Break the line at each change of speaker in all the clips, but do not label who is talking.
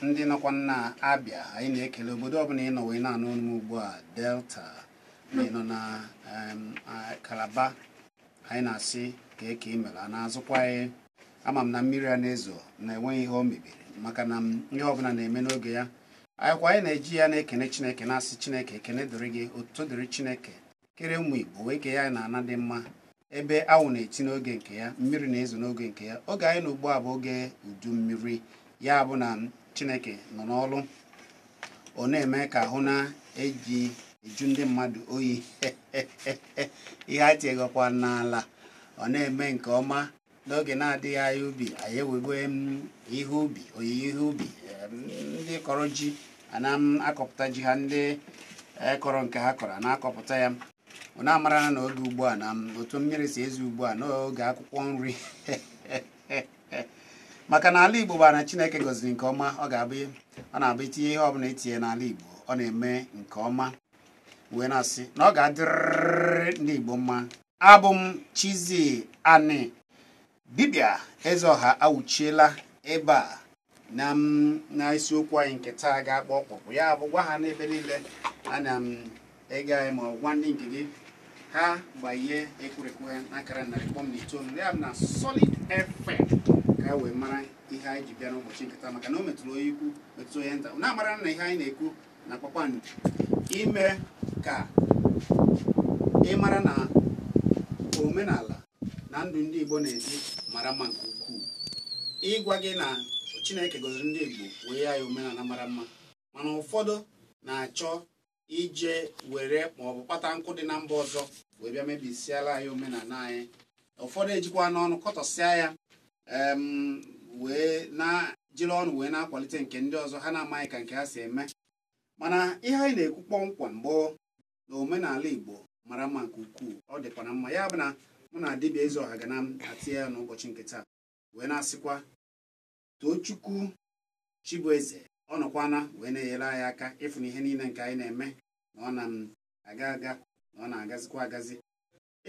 ndị nọkwa na Abia anyị na-ekele obodo ọbụla ị nọ wee na-anụ ọnụ ugbu a Delta ị nọ na Calabar anyị na-asị ka eke imela na-azụkwa anyị ama m na mmiri a na-ezo na-enweghị ihe o mebiri maka na ihe ọbụla na-eme n'oge ya anyị na-eji ya na-ekene Chineke na-asị Chineke ekene dịrị gị otuto dịrị Chineke kere ụmụ Igbo wee ke ya na-ana dị mma ebe awụ na-eti n'oge nke ya mmiri na-ezo n'oge nke ya oge anyị na ugbu a bụ oge udu mmiri ya bụ na Chineke nọ n'ọlụ ọ na-eme ka ahụ na-eji eju ndị mmadụ oyi ihe a tiegokwa n'ala ọ na-eme nke ọma n'oge na-adịghị anya ubi anyị ewebe ihe ubi oyiyi ihe ubi ndị kọrọ ji na-akọpụta ji ha ndị kọrọ nke ha kọrọ na-akọpụta ya ọ na-amara na oge ugbu a na otu mmiri si ezu ugbu a n'oge akwụkwọ nri maka na ala Igbo bụ na Chineke gọziri nke ọma ọ na-abụ itinye ihe ọbụla etinye n'ala Igbo ọ na-eme nke ọma wee na-asị na ọ ga-adịrịrị ndị Igbo mma abụ m Chizzy Ani dibịa Ezeọha awụchiela ebe a na isiokwu anyị nke taa ga-akpọ ọkpụkpụ ya bụ gwa ha n'ebe niile ana m ego anyị ma gwa ndị nke gị ha gbanye ekwurekwu ha n'akara 100.9 ya bụ na Solid FM ka wee mara ihe anyị ji bịa n'ụbọchị nke taa maka na o metụrụ onye ikwu metụrụ onye nta na-amara na ihe anyị na-ekwu na kpakpando ime ka ị mara na omenala na ndụ ndị Igbo na-eji mara mma nke ukwuu ịgwa gị na Chineke gọziri ndị Igbo wee ya omenala mara mma mana ụfọdụ na-achọ ije were maọbụ kpata nkụ dị na mba ọzọ wee bịa mebisiala anyị omenala anyị ụfọdụ ejikwa n'ọnụ kọtọsịa ya wee na-jiri ọnụ wee na-akwalite nke ndị ọzọ ha na-amaghị ka nke ha si eme mana ihe anyị na-ekwu kpọmkwem bụ na omenala Igbo mara mma nke ukwuu ọ dịkwa na mma ya bụ na mụ na dibịa Ezeọha ga na-atinye ya n'ụbọchị nke taa wee na-asịkwa Tochukwu Chibueze ọ nọkwana wee na-enyere anyị aka ịfụ na ihe niile nke anyị na-eme na ọ na-aga aga na ọ na-agazikwa agazi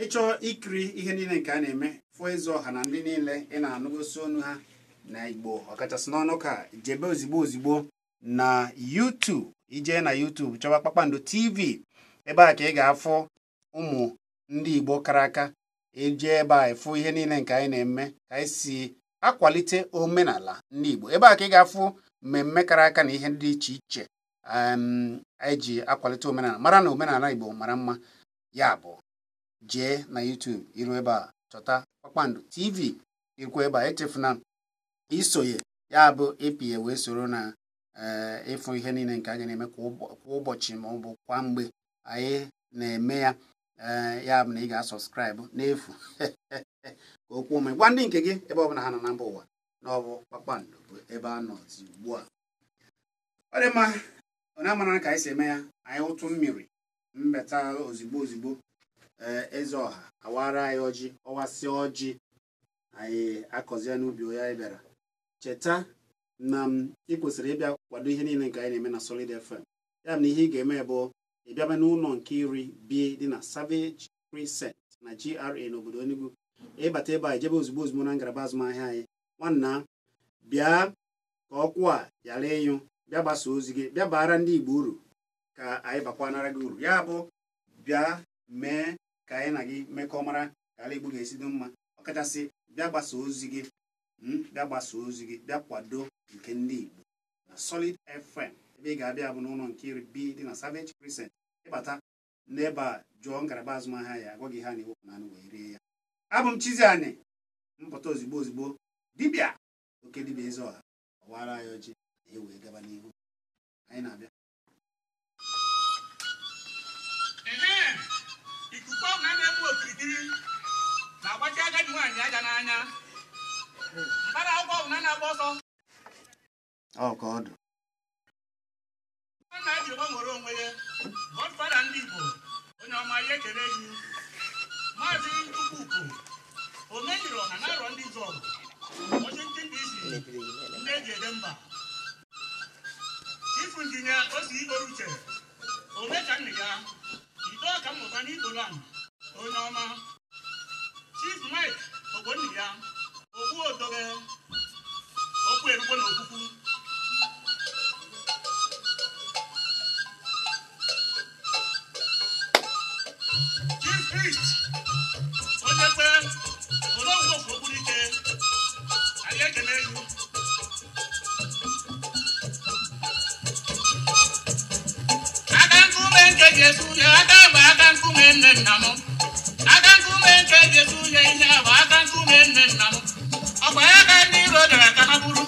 ịchọọ ikiri ihe niile nke a na-eme fụọ Ezeọha na ndị niile ị na-anụgosi ọnụ ha na Igbo ọkachasị n'ọnụ ka jebe ozigbo na YouTube ije na YouTube chọba Kpakpando TV ebe a ka ị ga-afụ ụmụ ndị Igbo kara aka eje ebe a ịfụ ihe niile nke anyị na-eme ka anyị si akwalite omenala ndị Igbo ebe a ka ị ga-afụ mmemme kara aka na ihe dị iche iche eji akwalite omenala mara na omenala Igbo mara mma ya bụ jee na YouTube iru ebe a chọta Kpakpando TV irukwa ebe a echefuna isonye ya bụ epie wee soro na ịfụ ihe niile nke anyị na-eme kwa ụbọchị ma ọ bụ kwa mgbe anyị na-eme ya ya bụ na ị ga-asọskraịbụ n'efu ka okwu ome gwa ndị nke gị ebe ọ bụla ha nọ na mba ụwa na ọ bụ Kpakpando bụ ebe a nọ ugbu a ọ dị mma ọ na-amara ka anyị si eme ya anyị ụtụ mmiri mbeta ozigbo Ezeọha awara anyị ọjị ọwasị ọjị anyị akọzie n'ubi onye anyị bịara cheta na ị kwesịrị ịbịa kwado ihe niile nke anyị na-eme na Solid FM ya bụ na ihe ị ga-eme bụ ịbịaba n'ụlọ nke iri bi dị na Savage Crescent na GRA n'obodo Enugu ịbata ebe a ijebe ozigbo na ngalaba azụmahịa anyị nwanna bịa ka ọkwụ a yara ịnyụ bịa gbasa ozi gị bịa bara ndị Igbo uru ka anyị bakwanara gị uru ya bụ bịa mee ka anyị na gị mekọ mara ka ala Igbo ga-esi dị mma ọkachasị bịa gbasa ozi gị bịa kwado nke ndị Igbo na Solid FM ebe ị ga-abịa bụ n'ụlọ nke iri bi dị na Savage Crescent ịbata n'ebe a jụọ ngalaba azụmahịa ya agwa gị ha na-ewepụ na anụ wee rie ya abụ m Chizzy Ani mpụta ozigbo dibịa oke dibịa Ezeọha ọwara anyị ọjị na wee gaba n'ihu anyị na-abịa
ikuku ọbụla na-egbu okirikiri na-agbachi agadi nwaanyị aja n'anya mkpara akwụkwọ ọbụla na-agba ọsọ
ka ọ dụ
ọ na-eji gbanwere onwe ya Godfather ndị Igbo onye ọma ya ekele gị Maazị Chukwuko omenyere ọha na arọ ndị Izọgụ Washington DC ndị eji ede mba injinia osi Oruche Omekanniya ito ka mmụta n'Igboland onye ọma Chief Mike Ogbonniya Ogbu Odoge okwu erugbo na okwukwu Chief Priest onye kpe ologbo ogburu ike anyị ekele elu aka nkume nke Jesu ya aka bụ aka nkume nne nna m aka nkume nke Jesu ya ihe bụ aka nkume nne nna m ọkwa ya ka ndị iro dara ka ha bụrụ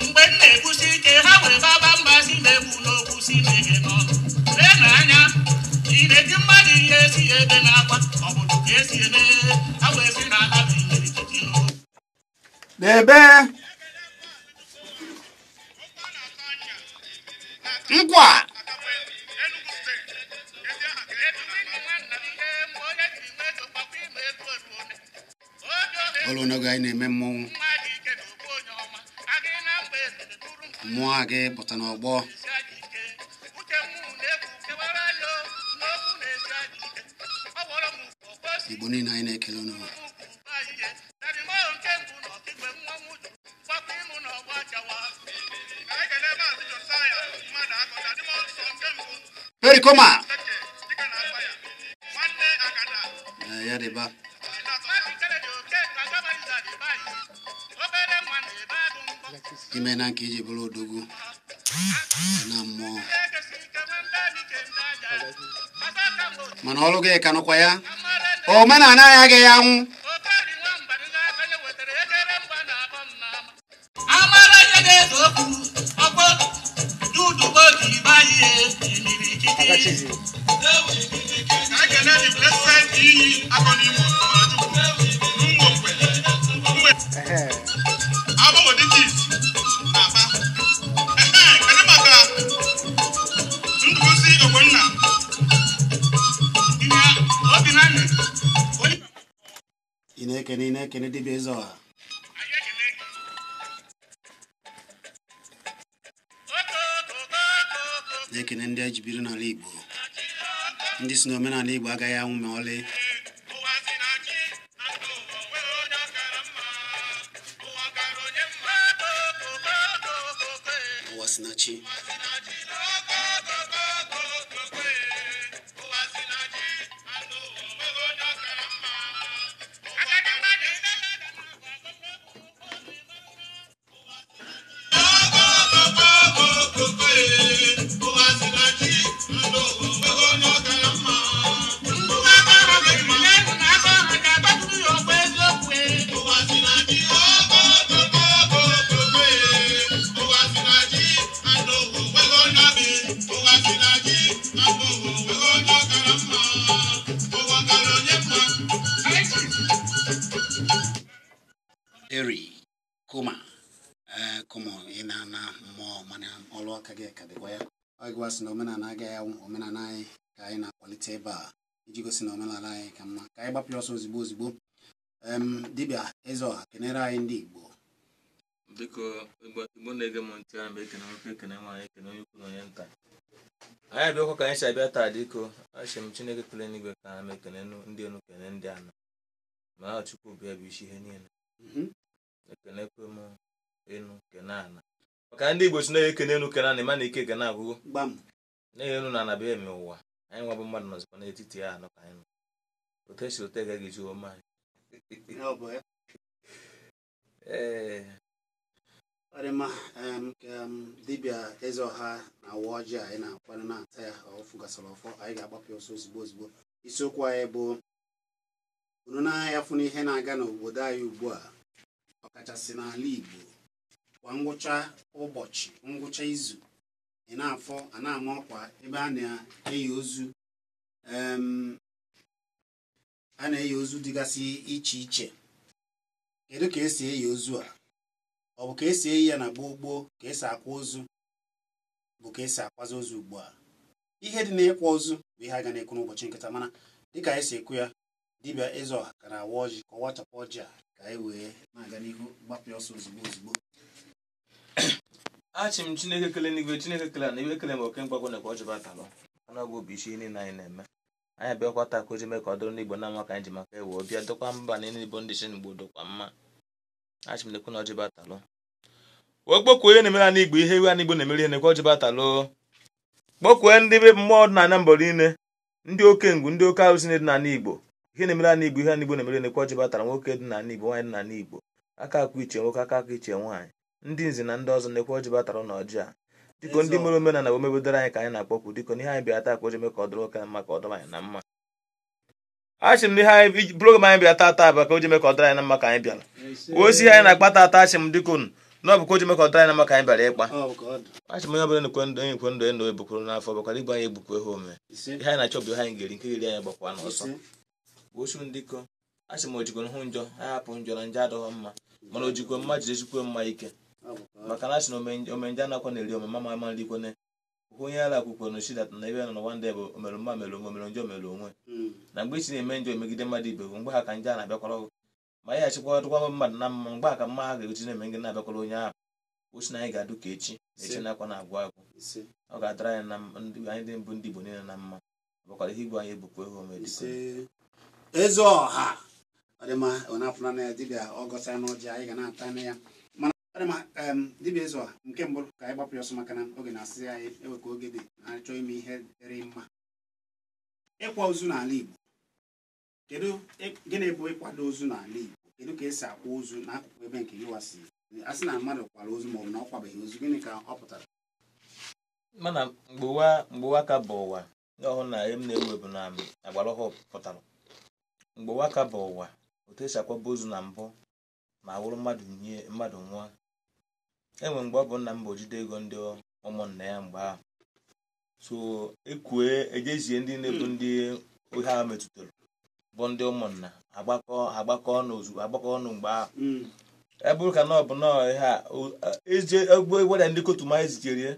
mgbe m na-ekwusi ike ha wee baba mba si megbu n'okwu si meghe n'ọnụ lee na anya ị na-eji mmadụ ihe esi ebe na-akwa ọ bụ ka esi eme ha wee sị na ha bụ imirikiti n'oge
n'ebe nkwa ọrụ n'oge anyị na-eme mmọnwụ mmụọ a gị pụta n'ọgbọ Igbo niile anyị na-ekele unu Perikoma ya dịba ime na nke iji bụrụ odogwu na mmụọ mana ọrụ gị ka nụkwa ya omenala ya agaghị anwụ ị na-ekene dibịa eze ọha na-ekene ndị a jibiri n'ala Igbo ndị si na omenala Igbo agaghị anwụ ma ọlị ụwa si na chi eri kuma ị na-ana mmụọ mana ọrụ aka gị ka dịkwa ya ọ gịwasị na omenala agaghị anwụ omenala anyị ka anyị na-akwalite ebe a iji gosi na omenala anyị ka mma ka anyị gbapụ ọsọ ozigbo ozigbo dibịa eze ọha kenere anyị ndị Igbo
biko Igbo na-ege m ntị ana m ekene nwoke ekene nwaanyị ekene onye ukwu na onye nta anyị abịakwa ka anyị si abịa taa dịko achị m Chineke kele n'igwe ka ana m ekene ndị enu kene ndị ana ma aha Chukwu bịa bụ isi ihe niile ekenekwe m enu kene ana maka ndị Igbo si na-ekene enu kene ana ịma na ike ga na-agwụgo na-enye enu na anabịa eme ụwa anyị nwabụ mmadụ nọzikwa n'etiti ya anọ ka anyị nọ otu esi ote gaghị eji ome anyị
ọrịma dibịa eze ọha na awa ọjị anyị na-akwado na-ata ya ọfụ gasara ọfọ anyị ga-agbapụ ọsọ ozigbo ozigbo isiokwu anyị bụ unu na-anya fụ n'ihe na-aga n'obodo anyị ugbu a ọkachasị n'ala Igbo kwa ngwụcha ụbọchị ngwụcha izu ị na-afọ a na-ama ọkwa ebe a na-eyi ozu dịgasị iche iche kedu ka esi eyi ozu a ọ bụ ka esi eyi ya na gboo gboo ka esi akwa ozu bụ ka esi akwazi ozu ugbu a ihe dị n'ịkwa ozu bụ ihe a ga na-ekwu n'ụbọchị nkịta mana dịka anyị si ekwu ya dibịa eze ọha ka na-awa ọjị ka ọ wachapụ ọjị a ka anyị wee na-aga n'ihu gbapụ ọsọ ozigbo ozigbo
achị m Chineke kele n'igwe Chineke kele na iwe kele m oke mgbagwo na kwa ọjọbatalụ ọnụ ọgwụ bụ isi niile anyị na-eme anyị bịakwa taa ka o ji mee ka ọ dụrụ n'Igbo na mma ka anyị ji maka ewe bịa dokwa mba na Igbo ndị si n'Igbo dokwa mma achị m nekwu na ọjọbatalụ okpokwu onye na-emere anyị Igbo ihe iwe anyị Igbo na-emere ihe nekwa ọjọbatalụ kpọkwue ndị be mmụọ dị n'anya mbọ niile ndị oke ngwu ndị oke arụsị dị n'ala Igbo ihe na-emere anyị Igbo ihe anyị Igbo na-emere nekwa ọjọbatalụ nwoke dị n'ala Igbo nwaanyị dị n'ala Igbo aka akụ iche nwoke aka akụ iche nwaanyị ndị nzi na ndị ọzọ nekwa ọjọbatalụ na ọjị a dịka ndị mere omenala bụ mebodoro anyị ka anyị na-akpọkwu dịka n'ihe anyị bịa taa ka o ji mee ka ọ dịrị nwoke na mma ka ọ dịrị anyị na mma achị m n'ihe anyị program anyị bịa taa bụ ka o ji mee ka ọ dịrị anyị na mma ka anyị bịara ozi ihe anyị na-akpata ata achị m dịka unu na ọ bụ ka o ji mee ka ọ dịrị anyị na mma ka anyị bịara ịkpa achị m onye ọbụla na-ekwe ndụ onye ekwe ndụ endo ebukwuru n'afọ bụkwara igbe anyị egbukwe ha ome ihe anyị na-achọ bụ ihe anyị ga-eri nke eri anyị gbakwa n'ọsọ osu ndịkọ achị m ojikwa hụ njọ anyị hapụ njọ na njọ adịghị mma mana ojikwa mma jiri ejikwe mma ike maka na achị na omenje anakwa na-eri omema ma ama nrikwane onye ala akwụkwọ na ochidat na ebe nọ n'ụwa ndị bụ omere mma mere onwe mere njọ mere onwe na mgbe isi na-eme njọ emegide mmadụ ibe bụ mgbe ha ka nje a na-abịakwara ọgụ ma ya achịkwa dụkwa mmadụ na mma mgbe ha ka mma ha ga-egochi na-eme ngị na-abịakwara onye ahụ ochi na anyị ga-adụ ka echi na echi na-akwa na-agwụ agwụ ọ ga-adara anyị na anyị dị mbụ ndị Igbo niile na mma bụkwara ihe Igbo anyị ebukwa ihe ome
eze ọha ọdịma ọ na-apụna na dibịa ọgọsa n'ọjị anyị ga na-ata na ya mana ọdịma dibịa eze ọha nke mbụ ka anyị gbapụ ya ọsọ maka na oge na-asị anyị ewe ka oge dị na achọ ime ihe dịrị mma ịkwa ozu n'ala Igbo kedu gịnị bụ ịkwado ozu n'ala Igbo kedu ka esi akwa ozu n'akụkụ ebe nke gị wasi a sị na mmadụ kwara ozu maọbụ na ọ kwabeghị ozu gịnị ka ọ pụtara
mana mgbe ka bụ ụwa ndị ọhụrụ na m na-ewu bụ na agbara ọhụụ pụtara mgbe ka bụ ụwa otu esi akwaba ozu na mbụ ma wụrụ mmadụ nwụọ enwe mgbe ọ bụ nna m bụ jide ego ndị ụmụnna ya mgbe ahụ so ekwue ejezie ndị na-ebu ndị ohe ahụ metụtara bụ ndị ụmụnna agbakọ ọnụ mgbe ahụ ebụrụ ka na ọ bụ na ihe a eje egwere ndị kotuma ezitere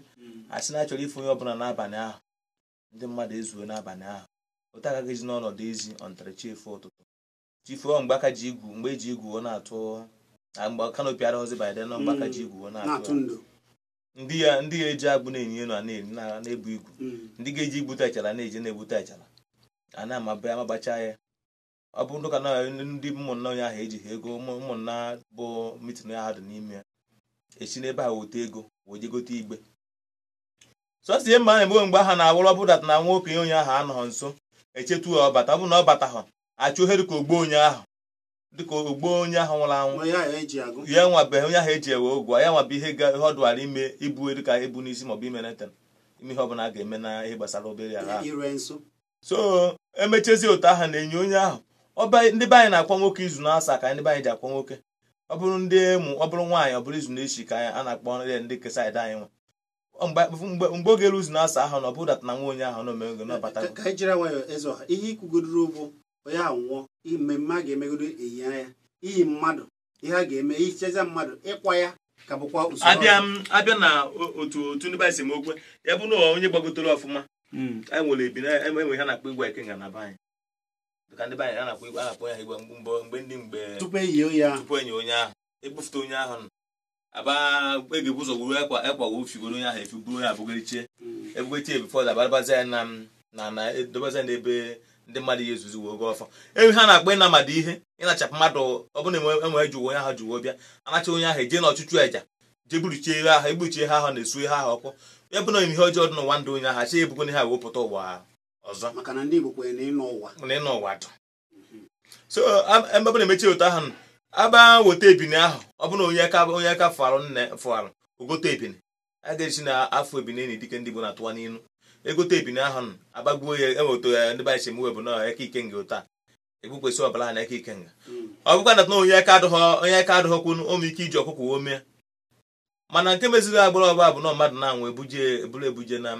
asị na achọrọ ife onye ọbụla n'abalị ahụ ndị mmadụ ezuo n'abalị ahụ otu agaghị ezi n'ọnọdụ ezi ọntara chiefe ụtụtụ chifuo mgbe aka ji igwu mgbe eji igwu ọ na-atụ mgbe kanopi arụzi bide na mgbe aka ji igwu ọ na-atụ ndị ya eji agbụ na-enyi elu a na-ebu igwu ndị ga-eji igbute achara na-eji na-egbute achara a na-amabacha ya ọ bụ ndụ ka na ndị ụmụnna onye ahụ ejighị ego ụmụnna bụ mitin ahụ dị n'ime ya esi n'ebe ha weta ego wee jegote igbe sọsọ ihe mma na-egbe mgbe ha na-awụrụ ọbụdat na nwa okenye onye ahụ anọghị nso echetu ọ bata ọ bụ na ọ batahụ achụ ohere ka ogbo onye ahụ dịka ogbo onye ahụ nwụrụ anwụ ya nwabeghị onye ahụ eji ewe ụgwọ ya nwabe ihe ọ dụwara ime ibu dịka ebu n'isi maọbụ ime neten ime ihe ọbụla a ga-eme na ihe gbasara obere ya so emechezie otu ahụ na-enye onye ahụ ndị be anyị na-akwa nwoke izu na asa ka ndị be anyị ji akwa nwoke ọ bụrụ ndị emu ọ bụrụ nwaanyị ọ bụrụ izu na echi ka a na-akpọ ndị kesaịdị anyị nwe mgbe oge izu na asa ahụ na ọ bụ data na nwa onye ahụ na omego n'ọbata
ka anyị jiri nwayọ eze ọha ihe ikwugodoro bụ onye ahụ nwụọ mmemme a ga-emegodo eyi ya iyi mmadụ ihe a ga-eme icheza mmadụ ịkwa ya ka bụkwa usoro
abịa na otu ndị be anyị si okwe ya bụ na onye gbagotere ọfụma anyị nwere ebi enwe ha na-akpọ igwe ekenga na be anyị dịka ndị be anyị a na-akpọ igwe a na-akpọ ya igwe mgbe
tupu enyi onye
ahụ egbufute onye ahụ aba ga-ebu ụzọ gburu ekwa ofigoro onye ahụ efigburu ya abụgarichie ebugochie ebifọd abarabazi ya na edobazi n'ebe ndị mmadụ ya ezuzi wee oge ọfọ enwe ha na-akpọ ịnamada ihe ịnachapụ mmadụ ọ bụla enwe juwe onye ahụ juwe bịa anacha onye ahụ eje n'ọchụchụ eja jee buruchie ihe ahụ egbuchie ihe ahụ na-esu ihe ahụ ọkụ ya bụ na ihe ọjọọ dị n'ụwa ndị onye ahụ achị ebugo ihe ahụ wepụta ụwa ọzọ
maka na ndị Igbo kwenyere na
ịnụ ụwa dụ so ebe ọ na-emechi otu ahụ aba weta ebini ahụ ọ bụ na onye aka fụarụ ogote ebini a ga-esi na afọ ebini enyi dike ndị Igbo na-atụwa n'inu egote ebini ahụ agbagbuo ya eweto ya ndị banyị chemwe bụ na eke ikenga ụta egbukwesị ọbara na eke ikenga ọ bụkwa na onye aka adụghọkwunu ome ike iji ọkụkọ ome mana nke meziri agbara ọba bụ na mmadụ na-anwụ ebuje na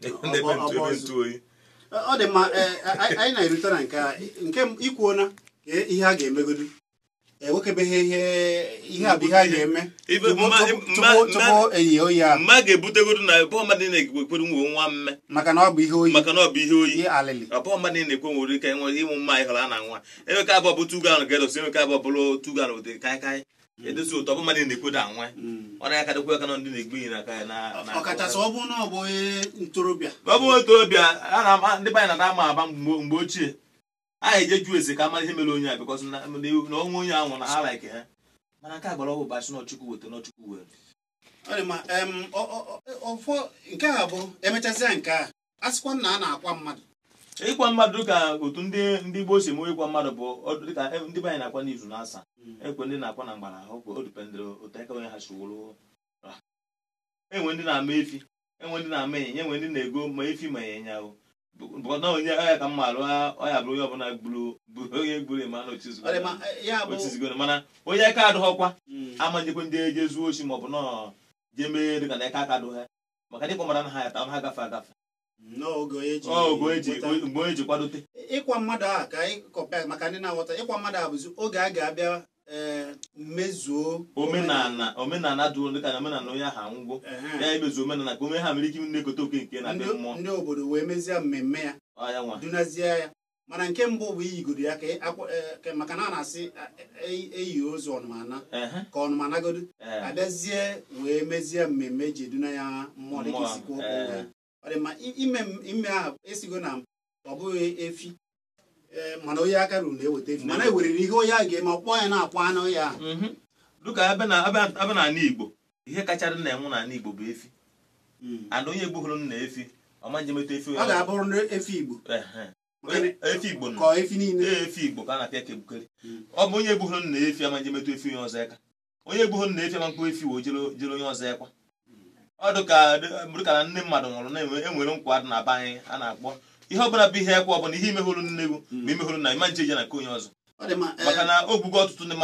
ebe ntụ oyi
ọ dị mma anyị na-erute na nke ikwuona ihe a ga-emegodo ewekebeghị ihe a bụ ihe a ga-eme tupu eyi oyi ahụ
mma ga-ebutegodo na ebe ọmadị na-ekwekwere nwe nwa mme
maka na ọ bụ ihe oyi alịlị
ọ bụ ọmadị na-ekwe nwere ike ịnwe ịmụ mma anyị hụrụ a na nwa enweka abụọ bụ tugan gedos enweka abụọ bụrụ tugan ụdị kaikai edozi ụtọ bụ mmadụ na-ekwodo anwa ọ na-aka dịkwa aka na ndị na-egbu iyi n'aka ya na
ọkachasị ọ bụrụ na ọ bụ ntorobịa
ọ bụ ntorobịa ndị be anyị na ama aba mgbe ochie anyị eje jụọ ese ka mara ihe mere onye a bịkọs na ọnwa onye ahụ na ha like ha mana nke agbara ọgwụ basi n'ọchukwu weta n'ọchukwu were
nke a bụ emechazịa nke a asịkwa na a na-akwa mmadụ
ịkwa mmadụ ka otu ndị Igbo si eme ịkwa mmadụ bụ dịka ndị be anyị na-akwa n'izu na asa ekwe ndị na-akwa na mgbara ahụ o dipendere otu aka onye ha siworo enwe ndị na-ama efi enwe ndị na-ama ịnyịnya enwe ndị na-ego ma efi ma ịnyịnya na onye ọya ka mma alụ ọya bụrụ onye ọbụla onye gburu ema na otizigo mana onye aka adụghọkwa ama njekwe ndị eje zuo ochi maọbụ na jee mee dịka na aka aka adụ ha maka dịkwa mara na ha ya ta ha gafe agafe mgbe onye ji kwadote
ịkwa mmadụ a ka anyị kọpa maka ndị na-aghọta ịkwa mmadụ a bụzi oge a ga-abịa mmezuo
omenala dụrụ dịka na omenala onye ahụ anwụgo ya emezu omenala ka ome ha nwere ike na-ekote oke nke na be mmụọ
ndị obodo wee mezie mmemme ya dunazie ya mana nke mbụ bụ iyigodo ya ka maka na a na-asị eyi ozu ọnụmana ka ọnụmanagodo abịazie wee mezie mmemme ji eduna ya mmụọ dịka isikwa okwu ọ dị ma ime ahụ esigo na ọ bụghị efi mana onye aka ruru na-eweta efi mana ewerere ihe onye a ga-eme ọkpọ ya na-akpọ anụ ya
dịka abịa n'ala Igbo ihe kacha dị na-enwu n'ala Igbo bụ efi and onye gbuhụrụ nna efi ọma nje metụ efi
ọ ga-abụrụ efi Igbo
efi Igbo
ka efi niile
efi Igbo ka a na-apịa ka egbukere ọ bụ onye gbuhụrụ nna efi ama nje metụ efi onye ọzọ aka onye gbuhụrụ nna efi ama mkpụ efi wo jere onye ọzọ ekwa ọ dịka na nne mmadụ nwụrụ na enwere nkwa dị na be anyị a na-akpọ ihe ọbụla bụ ihe ekwa ọbụla ihe imehụrụ nne gị ma imehụrụ na ịma nje je na nke onye ọzọ maka na ogbugo ọtụtụ ndị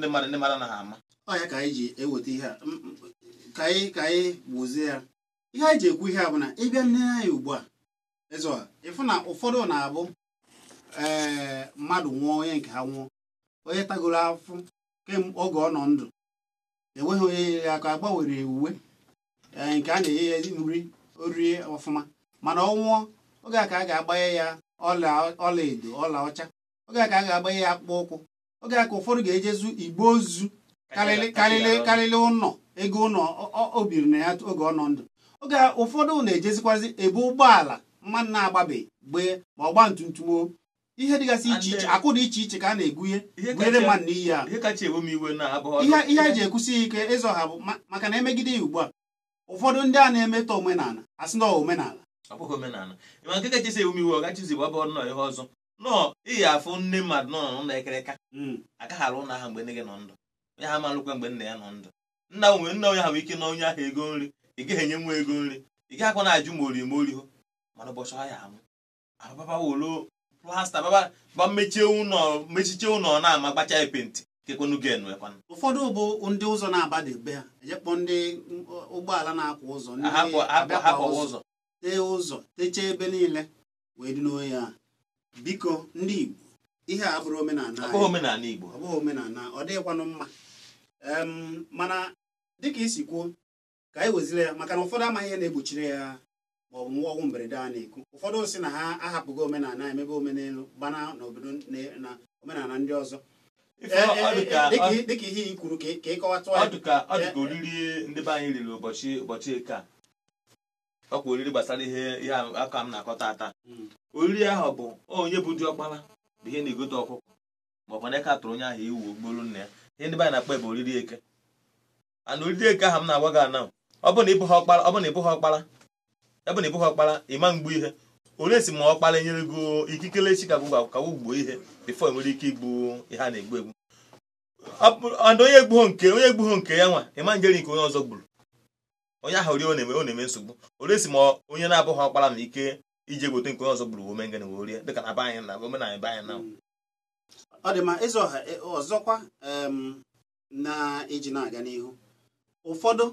mmadụ anaghị ama
ọ ya ka anyị ji eweta ihe a ka anyị gbozie ya ihe anyị ji ekwu ihe a bụ na ịbịa nne anyị ugbu a ezo ịfụ na ụfọdụ na-abụ mmadụ nwụọ onye nke ha nwụọ onye tagoro afụ kemgbe oge ọ nọ ndụ enweghị onye nyere aka agbanwere uwe nke a na-enye ya nri orie ọfụma mana ọ nwụọ oge a ka a ga-agbanye ya ọla edo ọla ọcha oge a ka a ga-agbanye ya akpụkpọ ụkwụ oge a ka ụfọdụ ga-ejezu igbe ozu karịrị ụlọ ego ụlọ o biri na ya oge ọ nọ ndụ oge ụfọdụ na-ejezikwazi ebe ụgbọala mmadụ na-agbabeghị gbee ma ọgba ntumtum ihe dịgasị iche iche akwụ dị iche iche ka a na-egwunye gwere mmadụ n'iyi a ihe a ji ekwusi ike ịzọ ha bụ maka na emegide ya ugbu a ụfọdụ ndị a na-emetọ omenala asị na omenala
abụghị omenala ịma nke kachasị ewu iwe ọgachizi bụ abụọ nọ ihe ọzọ nọọ iyi afụ nne mmadụ nọ n'ụlọ ekereka agaghị arụ ụlọ ahụ mgbe nne gị nọ ndụ onye ha malụkwa mgbe nna ya nọ ndụ nna onye ahụ ike na onye ahụ ego nri ị gaghị enye nwa ego nri ị gaghị akwa na-ajụ ma orie ma oriho mana ụbọchị ha ya amụ ababa wolo plasta ba mechiche ụlọ na-ama gbacha epenti kekwenu genu ekwana
ụfọdụ bụ ndị ụzọ na-abadebe ha ejekpọ ndị ụgbọala na-akwa ụzọ
ụzọ
tee ụzọ techaa ebe niile wee dị n'onye a biko ndị Igbo ihe a bụrụ omenala
Igbo
ọ bụghị omenala ọ dịghịkwanụ mma mana dịka isi kwuo ka anyị weziri ya maka na ụfọdụ amaghị ihe na-egbochiri ya ma ọ bụ nwa ọgwụ mberede a na-ekwu ụfọdụ si na ha ahapụgo omenala emebe omenelu gbana n'obodo na omenala ndị ọzọ dịka ihe i kwuru ka ị kọwatụ
ọ dịka oriri ndị be anyị riri ụbọchị eke a ọkwa oriri gbasara ihe aka m na-akọta ata oriri ahụ bụ onye bụ dị ọkpara bụ ihe na-egote ọkụkọ maọbụ na eke atụrụ onye ahụ iwu ogboro nna ya ihe ndị be anyị na-akpọ ebe oriri eke ana oriri eke ahụ m na-agwa gị ana ọ bụ na ịbụghị ọkpara ịma mgbu ihe ole si ma ọkpara enyere go ikikere echi ka gbuo ihe bifo enwere ike igbu ihe a na-egbu egbu onye egbughị nke ya nwa ịma njeri nke onye ọzọ gburu onye ahụ rie ọ na-eme nsogbu ole si ma onye na-abụghị ọkpara na ike iji egbote nke onye ọzọ gburu ome ngene wee rie dịka na be anyị na omenala be anyị na
ọ dị ma ịzọ ọha ọzọkwa na iji na-aga n'ihu ụfọdụ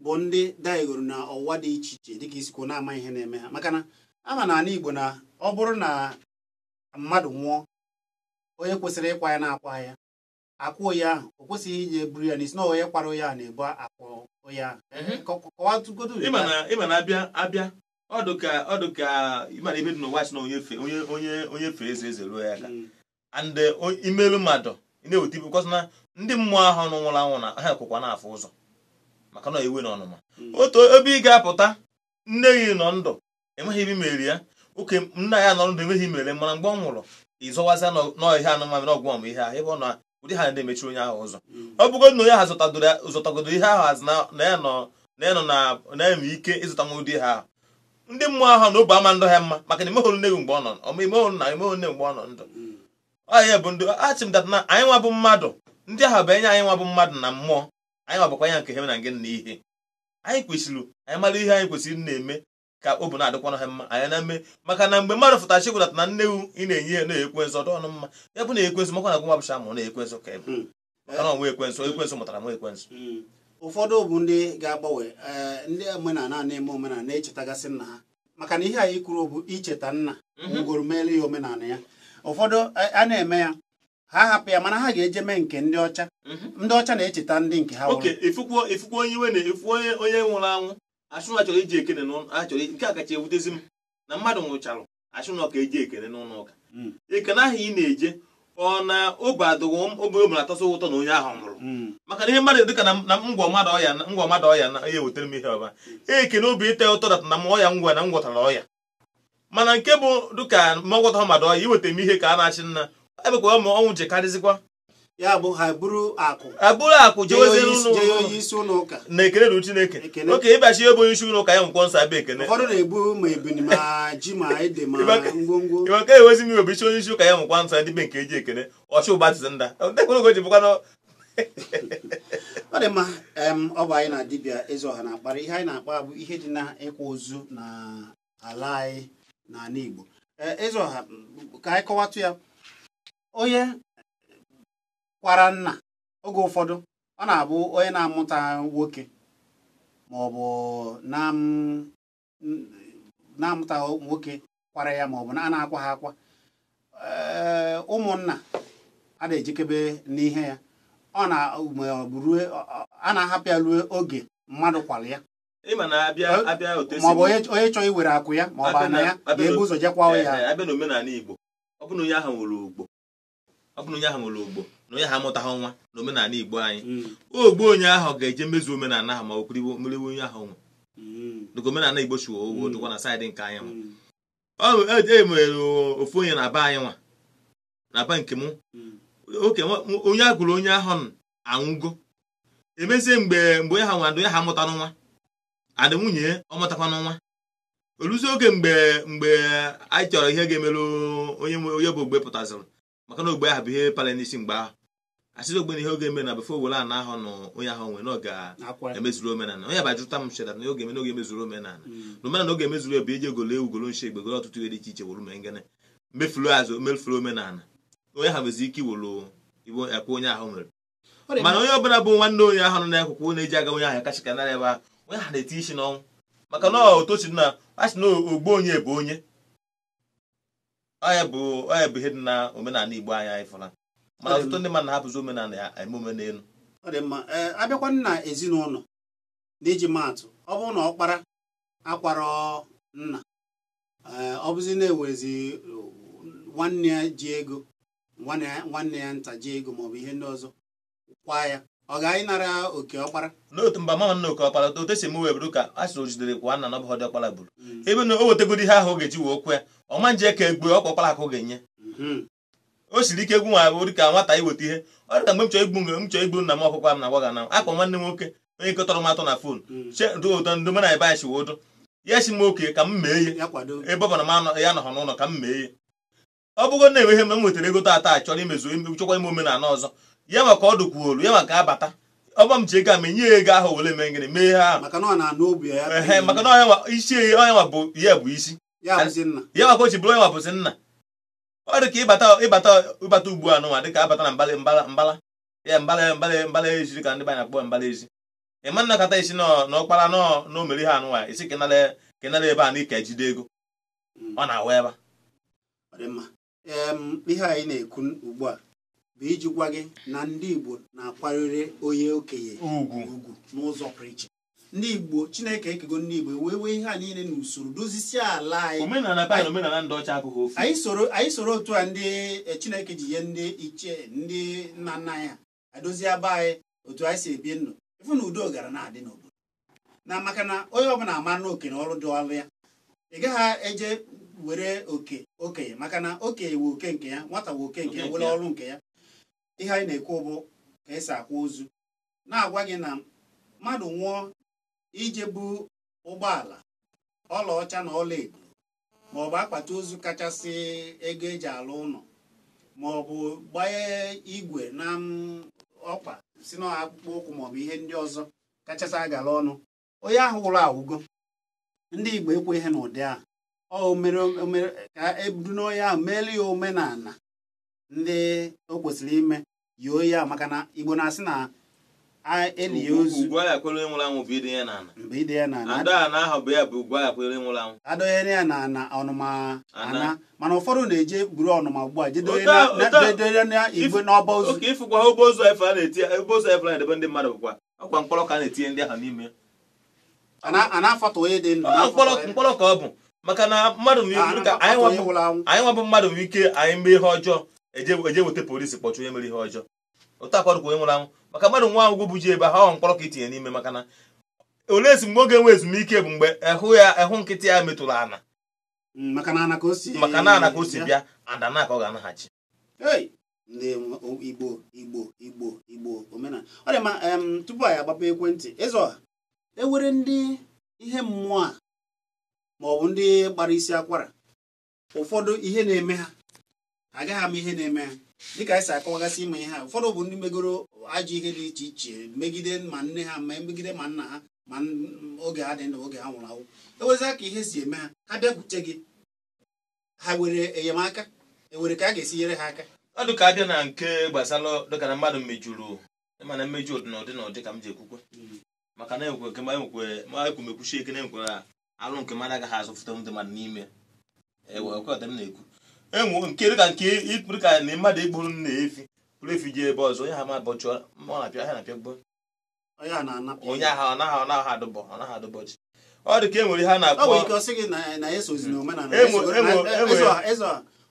bụ ndị daigoro na ọwa dị iche iche dịka isikwu na-ama ihe na-eme ha maka na ama na ala Igbo na ọ bụrụ na mmadụ nwụọ onye kwesịrị ịkwa ya na-akwa ya akwụ onye ahụ o kwesịghị iji eburu ya n'isi na onye kwara onye ahụ na-ebu akwụ onye ahụ
ịma na abịa ọdụ ka ịmana ebe dị n'ụwa si na onye fee eze ruo ya aka and imerụ mmadụ ị na-eweta ibe kwasị na ndị mmụọ ahụ nwụrụ anwụ na ha ekwekwa n'afọ ụzọ maka na iwe na ọnụma otu ebe ị ga-apụta nne gị nọ ndụ enweghị ibe imeri ya oke nna ya nọ ndụ enweghị imere mana mgbe ọ nwụrụ ịzọwaza n'ọhịa anụmanụ ọgwụ ọmụ ihe ahụ ebe ọ na ụdị ha na-emechi onye ahụ ụzọ ọ bụgo na onye ha zụtagodo ihe ahụ azụ na ya nọ na-eme ike ịzụta nwa ụdị ha ahụ ndị mmụọ ahụ na obu ama ndụ ha mma maka na imehụrụ nne gị mgbe ọ nọ imehụrụ na imehụrụ nne mgbe ọ nọ ndụ ọhịa bụ ndị achị m data na anyị nwa bụ mmadụ ndị ahụ bụ enye anyị nwa bụ mmadụ na mmụọ anyị nwa bụkwa ya nke ha na gị na ihe anyị kwesịrị anyị mara ihe anyị kwesịrị na-eme ka o bụ na-adịkwana ha mma anyị na-eme maka na mgbe mmadụ fụtachi gwụdata na nne ị na-enye ihe na-ekwensu ọdụ ọnụ mma ya bụ na ekwensu makwa na gwa bụcha ma na-ekwensu ka ebe maka na ọnwa ekwensu mụtara nwa ekwensu
ụfọdụ bụ ndị ga-agbanwe ndị omenala na-eme omenala na-echetagasị nna ha maka na ihe anyị kwuru bụ icheta nna ngoro meele ya omenala ya ụfọdụ a na-eme ya ha hapụ ya mana ha ga-eje mee nke ndị ọcha na-echeta ndị nke ha
oke ifukwa onye iwe na-efu onye nwụrụ anwụ achụ na chọrọ iji ekene n'ụlọ achọrọ nke a kacha ewutezi m na mmadụ nwụcharụ achụ na ọka eji ekene n'ụlọ ụka ekene ahụ ị na-eje ọ na obe adụghị obe omere atọsị ụtọ na onye ahụ nwụrụ maka na ihe mmadụ dịka na ngwọ mmadụ ọya na ihe wetara m ihe ọba ekene obi ite ụtọ data na m ọya ngwa na m gwọtara ọya mana nke bụ dịka ma gwọtara mmadụ ọya iweta m ihe ka a na-achị nna ebekwa ma ọnwụ ji karịzikwa
ya bụ ha buru
akụ
jee onye isi ụlọ ụka
na ekele na Chineke oke ịbachi ebe onye isi ụlọ ụka ya nkwọ nsọ abịa ekele
ụfọdụ na-ebu ma ebuni ma ji ma ede ma ngwongwo
ịwa ka ewezi m iwebichi onye isi ụka ya nkwa nsọ ndị be nke eji ekele ọchụ ụbatizi nda dekwerogo ji bụkwa
ọ dị mma ọ bụ anyị na dibịa Ezeọha na-akpara ihe anyị na-akpa bụ ihe dị na ịkwa ozu na ala anyị na ala Igbo Ezeọha ka anyị kọwatụ ya onye kwara nna oge ụfọdụ ọ na-abụ onye na-amụta nwoke ma ọ bụ na-amụta nwoke kwara ya ma ọ bụ na a na-akwa ha akwa ụmụnna a na-ejikebe n'ihe ya a na-ahapụ ya ruo oge mmadụ kwara ya ma ọ bụ onye chọrọ iwere akụ ya ma ọ bụ ana ya ga-ebu ụzọ jekwa ya
abịa n'omenala Igbo ọ bụ na onye ahụ nwere ogbo na onye ha amụtaghị nwa na omenala Igbo anyị ogbo onye ahụ ga-eje mezu omenala ahụ ma o meriwe onye ahụ nwe dịka omenala Igbo chiwo owo dịkwa na saịdị nke anyị nwa emere ofu onye na-aba anyị nwa na-aba nke m oke onye a gụrụ onye ahụ anwụgo emezie mgbe onye ha nwa onye ha amụtanụ nwa adị nwunye ọ mụtakwanụ nwa oluzi oge mgbe anyị chọrọ ihe ga-emerụ onye bụ ogbe pụtazịrị maka na ogbe ahụ bụ ihe pala n'isi mgbe ahụ asịrị ogbe na ihe oge eme na befe owere ana ahụ na onye ahụ nwe na ọ ga-emezuru omenala onye bajụta m chedara na oge eme n'oge emezuru omenala na omenala oge emezuru ebe ije egolo ugolo nche egbe golo ọtụtụ ihe dị iche iche wuru mengene mefuru omenala onye ha nwezi ike iwuru iwu ekwe onye ahụ nwere mana onye ọbụla bụ nwanne onye ahụ nọ n'akwụkwọ na-eji aga onye ahụ kachika nara ebe ahụ onye ha na-eti isi n'ọnwụ maka na otochi na asị na ogbo onye bụ onye onye bụ ihe dị na omenala Igbo anyị fụla mana ọtụtụ ndị mmadụ na-hapụzi omenala ya eme omenelu
ọ dị mma abịakwa na ezinụlọ n'iji maatụ ọ bụrụ na ọkpara akwara nna ọ bụzi na-ewezi nwanne ya ji ego nwanne ya nta ji ego maọbụ ihe ndị ọzọ kwa ya ọ ga-anyị nara oke ọkpara
n'otu mba mama nna oke ọkpara otu esi eme weburu ka a sịrị o jidere kwa nna na ọbụghị dị ọkpara gburu ebe na o wetegoro ihe ahụ ọ ga-eji wee okwu ya ọma nje ka egbe ọkwa ọkpara akụ ga-enye o siri ike egwu nwa bụ ka nwata iweta ihe ọ dị ka mgbe m chọrọ igbu nna m ọkụkọ m na gwa ga na akpọ nwanne m nwoke onye nketọrọ m atọ na fon chedo ndo mena ebe anyị chi wodo ya si m oke ka m mee ya ebe ọ bụ na ya nọghọ n'ụlọ ka m mee ya ọ bụgo na enweghị m nwetara ego taa chọrọ imezu chọkwa ime omenala ọzọ ya maka ọ dụkwuolu ya maka abata ọba m ji ego a ma nye ego ahụ wele mee ngịrị mee ha
maka na ọ na-anụ obi
ya maka na onye nwa bụ ya bụ isi ya maka o ji bụrụ onye nwa bụzi nna ọ dị ka ịbata ugbu a n'ụwa dịka abata na mbala ya mbala ezi ka ndị banya na-akpọ mbala ezi ịma nnakọta isi na ọkpara na omeri ha anụnwa isi kenara ebe a na ike jide ego ọ na-awa ebe
ihe anyị na-ekwu ugbu a bụ iji gwa gị na ndị Igbo na-akwanyere onye okenye ugwu n'ụzọ pụrụ iche ndị Igbo Chineke ekego ndị Igbo wee ihe a niile n'usoro dozisie ala anyị
omenala banyere omenala ndị ọcha abụghị ofu
anyị soro otu a ndị Chineke ji ihe ndị ichie ndị nna nna anyị adozie aba anyị otu anyị si ebi ndụ ifu na udo gara na-adị n'obodo na maka na onye ọbụla ama na oke na ọrụ dị ọrụ ya ị gaghị eje were okenye maka na okenye wee oke nke ya nwata wee oke nke ya were ọrụ nke ya ihe anyị na-ekwu bụ ka esi akwa ozu na-agwa gị na mmadụ nwụọ ije bụ ụgbọala ọlaọcha na ọla edo maọbụ akpati ozu kachasị ego eji alụ ụlọ maọbụ gbanye igwe na ọkpa si na akpụkpọ ụkwụ maọbụ ihe ndị ọzọ kachasị agara ọnụ onye ahụ wụrụ awụgo ndị Igbo ekwe ihe n'ụdị ahụ omere ka ebudu n'onye ahụ meelu ya omenala ndị o kwesịrị ime yio ya maka na Igbo na-asị na eli ya ozu
ugwu ya kwere nwụrụ anwụ bụ ide ya n'ala
mgbe ide ya n'ala
ada na ahụ bụ ya bụ ugwu ya kwere nwụrụ anwụ
adọnyere ya na ọnụma ana mana ụfọdụ na-eje buru ọnụma ugbu a jedore na igwe n'ọba ozu
oke ịfụkwa ha obozu efe a na-eti obozu efe na-edebe ndị mmadụ bụkwa ọkwa mkpọrọ ka a na-etinye ndị ahụ n'ime
a na-afọtụ onye dị ndụ
mkpọrọ ka ọ bụ maka na mmadụ anyị nwabụ mmadụ nwere ike anyị mee ihe ọjọọ eje weta polisi kpọchụ onye mere ihe ọjọọ otu akwadụ ka onye nwụrụ anwụ maka mmadụ nwa ahụgwụ bụ ji ebe ha ọ mkpọrọ ka itinye n'ime maka na ole esi mgbe oge nwe ezumike bụ mgbe ehụ nkịtị ya metụrụ ana
maka na ana ka o si
bịa adana ka ọ ga-anaghachi
ndị Igbo omenala ọ dị ma tupu anyị agbapụ ekwentị ịzọ ewere ndị ihe mmụọ a maọbụ ndị gbara isi akwara ụfọdụ ihe na-eme ha agaghị ama ihe na-eme ha dịka anyị si akọwagasị ime ihe ha ụfọdụ bụ ndị megoro ajọ ihe dị iche iche megide ma nne ha ma megide ma nna ha ma oge ha dị ndụ oge ha nwụrụ anwụ ewezịa ka ihe si eme ha ha bịakwute gị ha were enyemaka ewere ka a ga-esi nyere ha aka
ọ dị ka abịa na nke gbasara dịka na mmadụ mejuru mana mmeju ụdị na ụdị ka m ji ekwukwe maka na ekwe ma ekwumekwuchi eke na-ekwere alụ nke mmadụ agaghị azụfụta ndị mmadụ n'ime ekweta m na-ekwu enwe nke dịka nke ịkpụrụ ka na mmadụ egburu nna efi pụrụ efi ji ebe ọzọ onye ha ma bọchị ọ na-apịa gbo onye ahụ ọ naghị adụbọchị ọ dị ka enwere ha na-akpọ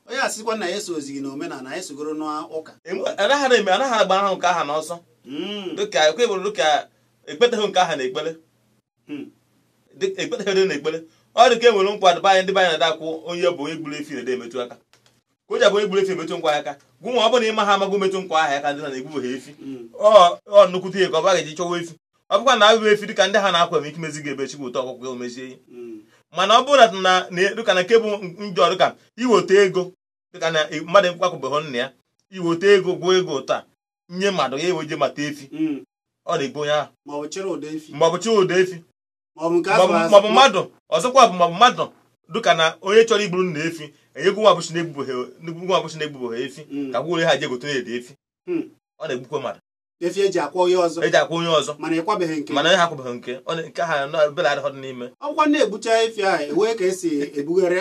onye asịkwa na eso ozi gị na omenala esogoro n'ụka
anaghị agba ahụ nke aha n'ọsọ dịka ekwebụrụ dịka ekpeteghị nke aha na-ekpere ekpeteghị na ekpere ọ dị ka enwere nkwado banye ndị banye na-adakwụ onye bụ onye gburu efi na-ede emetụ aka ka o ji abụ onye gburu efi emetụ nkwa aka gwụ nwa ọ bụ na ịma ha amaghị metụ nkwa aha aka ndị na na-egbubeghị efi ọ nnukwute ihe ka ọ baghị eji chọwa efi ọ bụkwa na abụghị efi dịka ndị ha na-akwa eme ike mezighị ebe chigbu ụtọ ọkụkọ o mezie ihe mana ọ bụrụ na dịka na nke bụ njọ dịka iweta ego dịka na mmadụ mkpakwụbeghị nna ya iweta ego gwụọ ego ụtọ a nye mmadụ ya eweje mata efi ọ na-egbu onye ahụ maọbụ chịrị ụda efi maọbụ mmadụ ọzọkwa bụ maọbụ mmadụ dịka na onye chọrọ igburu nna efi enyegwu nwa abụchi na-egbubeghị efi ka gwụre ha je gote na-ede efi ọ na-egbukwa mmadụ
efi eji akwa onye ọzọ mana ịkwabeghị
nke ha akwabeghị nke ha bela adịghị n'ime
ọkwa na-egbucha efi ahụ ewee ka esi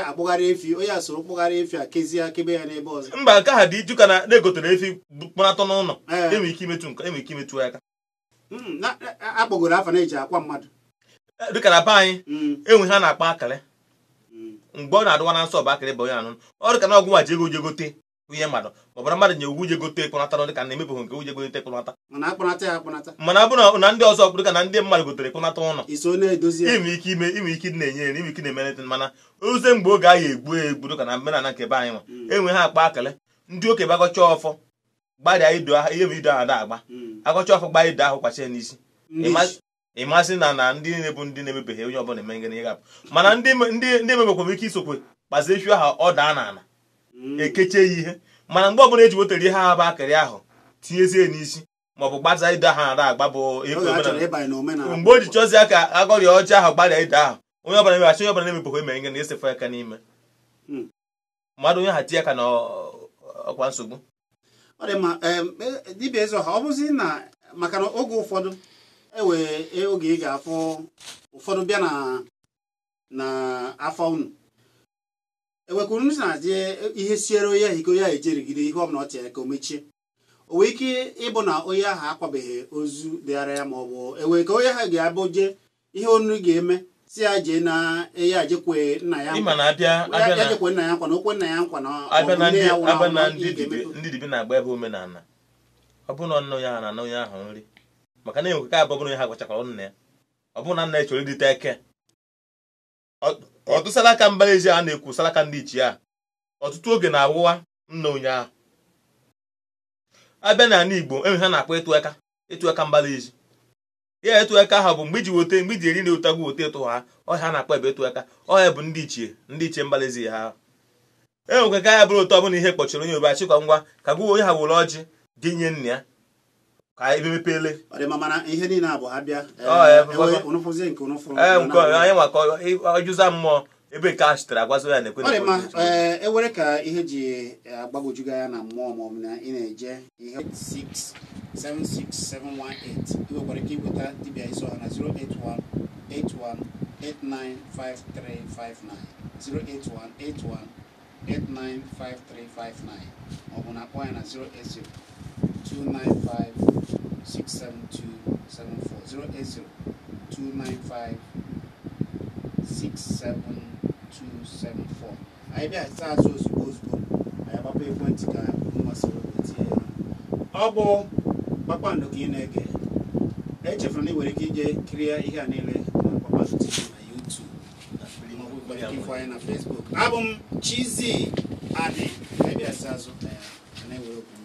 akpụgharị efi onye asoro kpụgharị efi a kezie kebe ya n'ebe ọzọ
mba nke ha dị iju ka na-egotere efi kpọnatọ n'ụlọ enwere ike imetụ aka
akpọgoro afa na-eji akwa mmadụ
dịka na be anyị enwe ha na-akpa akịrị mgbe ọ na-adụwa na nsọ bụ akịrị bụ onye anụ ọ dịka na ọgwụ nwa ji ego jegote ihe mmadụ maọbụra mmadụ nye ugwu jegote kpọnata dịka na emebeghị nke uje gote kpọnata mana ọ bụrụ na ndị ọzọ dịka na ndị mmadụ gotere kpọnata ụlọ ime ike na-enye nri ime ike na-emelete mana oze mgbe oge ahụ egbu dịka na omenala nke be anyị nwa enwe ha akpa akịrị ndị oke bagọcha ọfọ gbarịa ido ahụ ihe bụ ido ahụ da agba agọcha ọfọ gbaa ido ahụ kwachi ya n'isi ịmasị na ndị niile bụ ndị na-emebeghị onye ọbụla eme ngene ịgapụ mana ndị emebekwa ike isokwe kpazie efi ahụ ọ daa n'ala ekeche ya ihe mana mgbe ọbụla eji wetere ihe ahụ bụ akịrị ahụ tinyezie n'isi maọbụ gbaza ido ahụ ada agba bụ mgbe o ji chọzie ka agọrịa ọcha ahụ gbarịa ido ahụ onye ọbụla mebachi onye ọbụla na-emebekwa eme ngene esefe aka n'ime mmadụ onye ha tinye aka na ọkwa nsogbu
ọ dị ma dibịa eze ọha ọ bụzi na maka na oge ụfọdụ oge ị ga-afụ ụfọdụ bịa na afọ unu ewekwuru ndị na-adị ihe siere onye ahụ ike onye ahụ ejerigide ihe ọbụla ọ tinyere ka o mechie o nwee ike ịbụ na onye ahụ akwabeghị ozu dịara ya maọbụ ewe ka onye ahụ ga-abụ je ihe onu ga-eme si ya jee na ya jekwe nna ya
ịma na abịa
jekwe nna ya nkwa na okwe nna ya nkwa na
abịa na ndị dibi na-agba ebe omenala ọ bụ na nna onye ahụ na onye ahụ nri maka na enwekọ abụ bụrụ onye ha gwachakwara nna ya ọ bụ na nna ya chọrọ ịdịte eke ọtụtụ salaka mbara ezi a na-ekwu salaka ndị ichie a ọtụtụ oge na-awụwa nna onye ahụ abịa na ala Igbo enwe ha na-akpọ ịtụ aka mbara ezi ya etu aka ahụ bụ mgbe iji eri na ụtagwu ote etu ha ọhịa na-akpọ ebe etu aka ọhịa bụ ndị ichie mbara ezi ha enwekwa ka ya bụrụ ụtọ ọbụla ihe kpọchiri onye obe achịkwa ngwa ka gwa onye ha were ọjị gị nye nna ya ka ebe mepele
ihe niile abụ ha bịa
anyị maka ọjụza mmụọ ebe nke a sitere agwazo ya na-ekwe
ewere ka ihe ji agbagwojuga ya na mmụọ maọbụ na ị na-eje ihe 76718 iwekwara ike iweta dibịa isi ọha na 08181895359 08181895359 maọbụ na akpọ ya na 08029567274 08029567274 anyị bịa saa azụ ozugbo anyị agbapụ ekwentị ka mmasịrị wetie ya ọ bụ Kpakpando ka ị na-ege echefuru na ị nwere ike ije kirie ihe a niile na Kpakpando TV na YouTube maọbụ nwere ike ịfụ anyị na Facebook. Abụ m Chizzy Ani anyị bịa saa azụ na ya na-ewere okwu